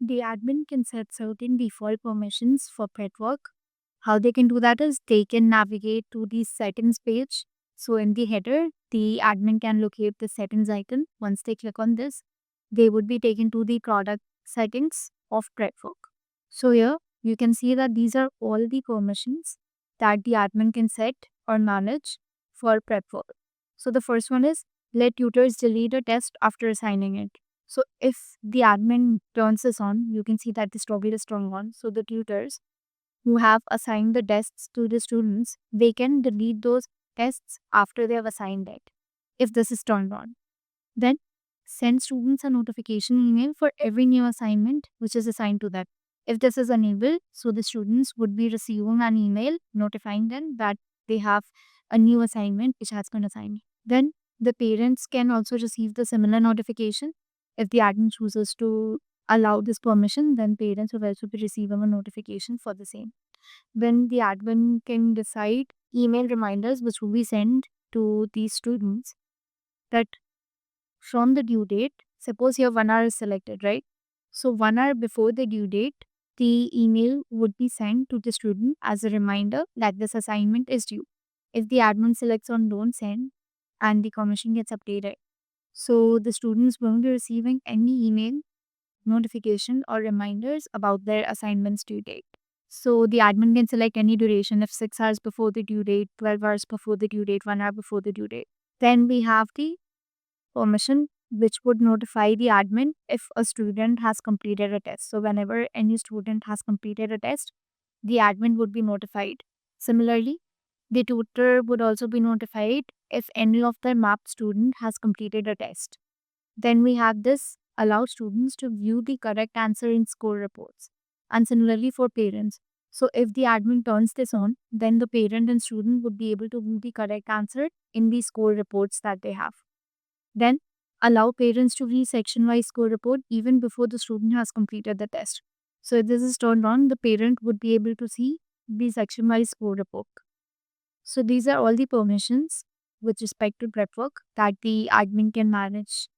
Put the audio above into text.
The admin can set certain default permissions for pet work. How they can do that is they can navigate to the settings page. So in the header, the admin can locate the settings icon. Once they click on this, they would be taken to the product settings of pet work. So here you can see that these are all the permissions that the admin can set or manage for prep work. So the first one is let tutors delete a test after assigning it. So if the admin turns this on, you can see that this toggle is turned on. So the tutors who have assigned the tests to the students, they can delete those tests after they have assigned it if this is turned on. Then send students a notification email for every new assignment which is assigned to them. If this is enabled, so the students would be receiving an email notifying them that they have a new assignment which has been assigned. Then the parents can also receive the similar notification. If the admin chooses to allow this permission, then parents will also be receiving a notification for the same. Then the admin can decide email reminders which will be sent to these students that from the due date, suppose here 1 hour is selected, right? So 1 hour before the due date, the email would be sent to the student as a reminder that this assignment is due. If the admin selects on don't send and the commission gets updated, so the students won't be receiving any email notification or reminders about their assignment's due date. So the admin can select any duration if 6 hours before the due date, 12 hours before the due date, 1 hour before the due date. Then we have the permission which would notify the admin if a student has completed a test. So whenever any student has completed a test, the admin would be notified. Similarly, the tutor would also be notified if any of their mapped student has completed a test. Then we have this allow students to view the correct answer in score reports. And similarly for parents. So if the admin turns this on, then the parent and student would be able to view the correct answer in the score reports that they have. Then allow parents to view section-wise score report even before the student has completed the test. So if this is turned on, the parent would be able to see the section-wise score report. So these are all the permissions with respect to prep work that the admin can manage